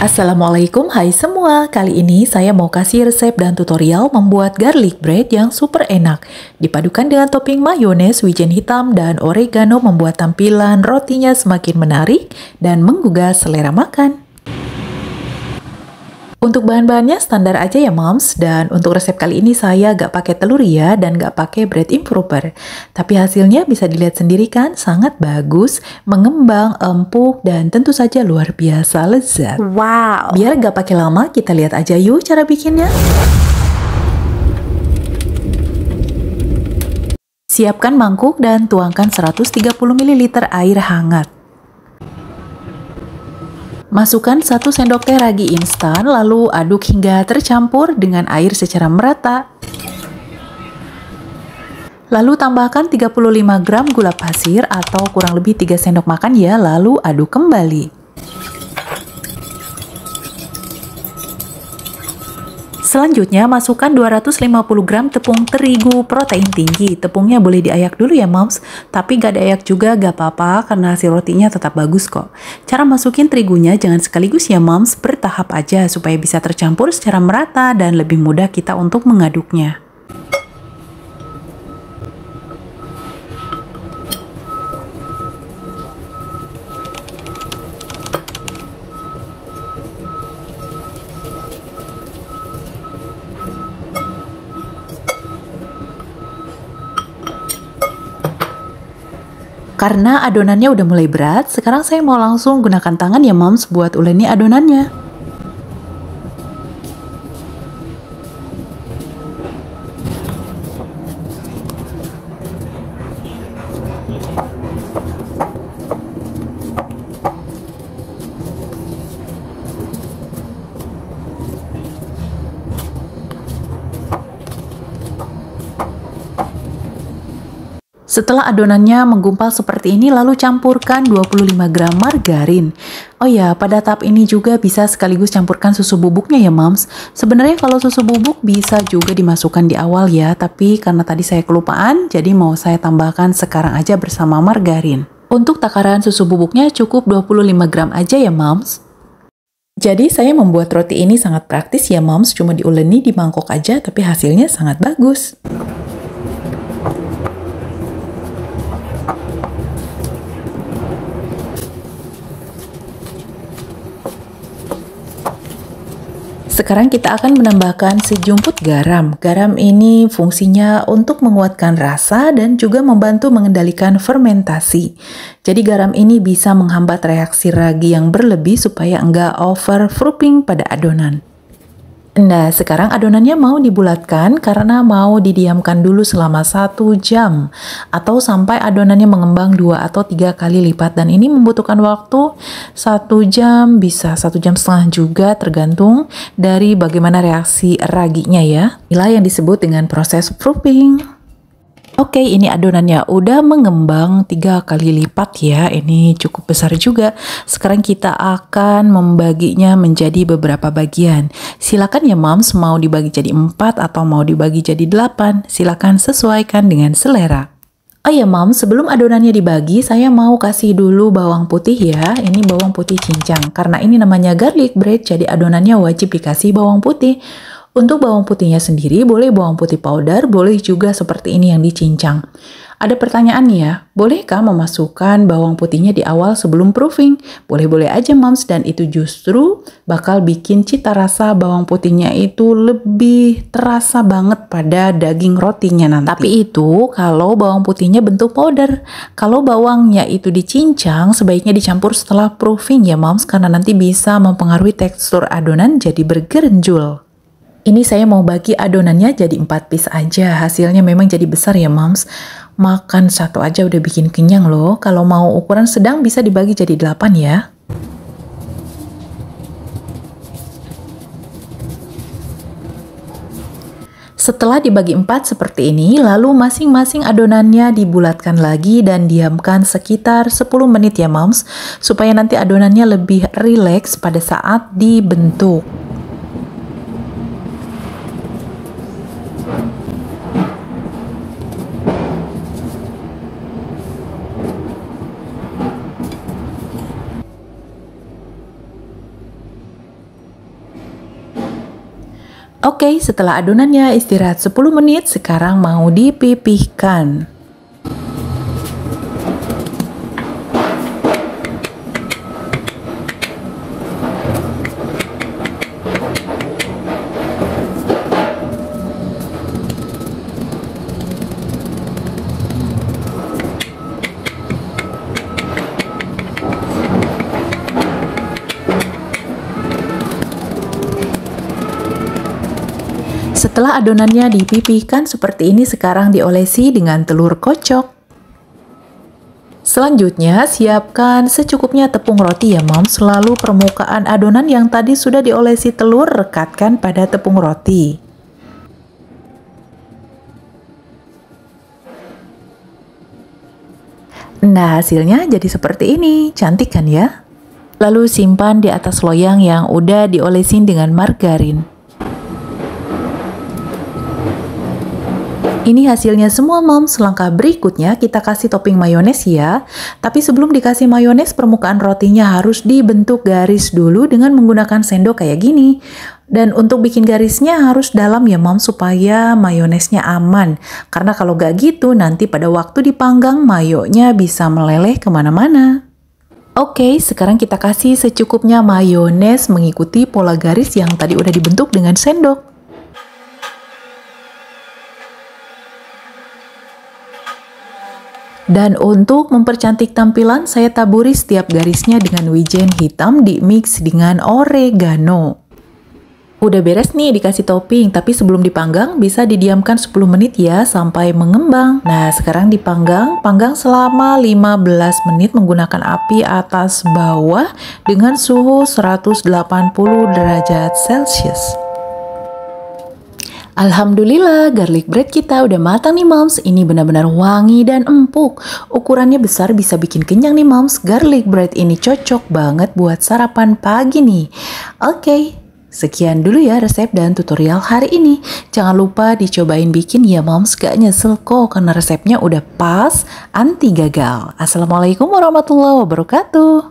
Assalamualaikum, hai semua. Kali ini saya mau kasih resep dan tutorial membuat garlic bread yang super enak. Dipadukan dengan topping mayones, wijen hitam, dan oregano membuat tampilan rotinya semakin menarik dan menggugah selera makan. Untuk bahan-bahannya standar aja ya moms, dan untuk resep kali ini saya gak pakai telur ya dan gak pakai bread improver. Tapi hasilnya bisa dilihat sendiri kan, sangat bagus, mengembang, empuk, dan tentu saja luar biasa lezat. Wow. Biar gak pakai lama, kita lihat aja yuk cara bikinnya. Siapkan mangkuk dan tuangkan 130 ml air hangat. Masukkan 1 sendok teh ragi instan, lalu aduk hingga tercampur dengan air secara merata. Lalu tambahkan 35 gram gula pasir atau kurang lebih 3 sendok makan ya, lalu aduk kembali. Selanjutnya, masukkan 250 gram tepung terigu protein tinggi. Tepungnya boleh diayak dulu ya moms, tapi gak diayak juga gak apa-apa karena hasil rotinya tetap bagus kok. Cara masukin terigunya jangan sekaligus ya moms, bertahap aja supaya bisa tercampur secara merata dan lebih mudah kita untuk mengaduknya. Karena adonannya udah mulai berat, sekarang saya mau langsung gunakan tangan ya moms buat uleni adonannya. Setelah adonannya menggumpal seperti ini, lalu campurkan 25 gram margarin. Oh ya, pada tahap ini juga bisa sekaligus campurkan susu bubuknya ya moms. Sebenarnya kalau susu bubuk bisa juga dimasukkan di awal ya, tapi karena tadi saya kelupaan, jadi mau saya tambahkan sekarang aja bersama margarin. Untuk takaran susu bubuknya cukup 25 gram aja ya moms. Jadi saya membuat roti ini sangat praktis ya moms, cuma diuleni di mangkok aja tapi hasilnya sangat bagus. Sekarang kita akan menambahkan sejumput garam. Garam ini fungsinya untuk menguatkan rasa dan juga membantu mengendalikan fermentasi. Jadi garam ini bisa menghambat reaksi ragi yang berlebih supaya enggak over frupping pada adonan. Nah, sekarang adonannya mau dibulatkan karena mau didiamkan dulu selama 1 jam atau sampai adonannya mengembang 2 atau 3 kali lipat, dan ini membutuhkan waktu 1 jam, bisa 1,5 jam juga tergantung dari bagaimana reaksi raginya ya. Inilah yang disebut dengan proses frupping. Oke, ini adonannya udah mengembang 3 kali lipat ya, ini cukup besar juga. Sekarang kita akan membaginya menjadi beberapa bagian. Silakan ya moms, mau dibagi jadi 4 atau mau dibagi jadi 8, silakan sesuaikan dengan selera. Oh ya moms, sebelum adonannya dibagi, saya mau kasih dulu bawang putih ya. Ini bawang putih cincang, karena ini namanya garlic bread, jadi adonannya wajib dikasih bawang putih. Untuk bawang putihnya sendiri, boleh bawang putih powder, boleh juga seperti ini yang dicincang. Ada pertanyaan nih ya, bolehkah memasukkan bawang putihnya di awal sebelum proofing? Boleh-boleh aja moms, dan itu justru bakal bikin cita rasa bawang putihnya itu lebih terasa banget pada daging rotinya nanti. Tapi itu kalau bawang putihnya bentuk powder. Kalau bawangnya itu dicincang, sebaiknya dicampur setelah proofing ya moms, karena nanti bisa mempengaruhi tekstur adonan jadi bergerenjul. Ini saya mau bagi adonannya jadi 4 piece aja, hasilnya memang jadi besar ya moms. Makan satu aja udah bikin kenyang loh. Kalau mau ukuran sedang bisa dibagi jadi 8 ya. Setelah dibagi 4 seperti ini, lalu masing-masing adonannya dibulatkan lagi dan diamkan sekitar 10 menit ya moms, supaya nanti adonannya lebih rileks pada saat dibentuk. Oke, setelah adonannya istirahat 10 menit, sekarang mau dipipihkan. Setelah adonannya dipipihkan seperti ini, sekarang diolesi dengan telur kocok. Selanjutnya, siapkan secukupnya tepung roti ya moms. Lalu permukaan adonan yang tadi sudah diolesi telur, rekatkan pada tepung roti. Nah, hasilnya jadi seperti ini. Cantik kan ya? Lalu simpan di atas loyang yang udah diolesin dengan margarin. Ini hasilnya semua moms. Langkah berikutnya kita kasih topping mayones ya. Tapi sebelum dikasih mayones, permukaan rotinya harus dibentuk garis dulu dengan menggunakan sendok kayak gini. Dan untuk bikin garisnya harus dalam ya moms, supaya mayonesnya aman. Karena kalau gak gitu nanti pada waktu dipanggang mayonya bisa meleleh kemana-mana. Oke, sekarang kita kasih secukupnya mayones mengikuti pola garis yang tadi udah dibentuk dengan sendok. Dan untuk mempercantik tampilan, saya taburi setiap garisnya dengan wijen hitam di mix dengan oregano. Udah beres nih dikasih topping, tapi sebelum dipanggang bisa didiamkan 10 menit ya sampai mengembang. Nah, sekarang dipanggang, panggang selama 15 menit menggunakan api atas bawah dengan suhu 180 derajat Celcius. Alhamdulillah, garlic bread kita udah matang nih moms. Ini benar-benar wangi dan empuk. Ukurannya besar, bisa bikin kenyang nih moms. Garlic bread ini cocok banget buat sarapan pagi nih. Oke, sekian dulu ya resep dan tutorial hari ini. Jangan lupa dicobain bikin ya moms, gak nyesel kok karena resepnya udah pas, anti gagal. Assalamualaikum warahmatullahi wabarakatuh.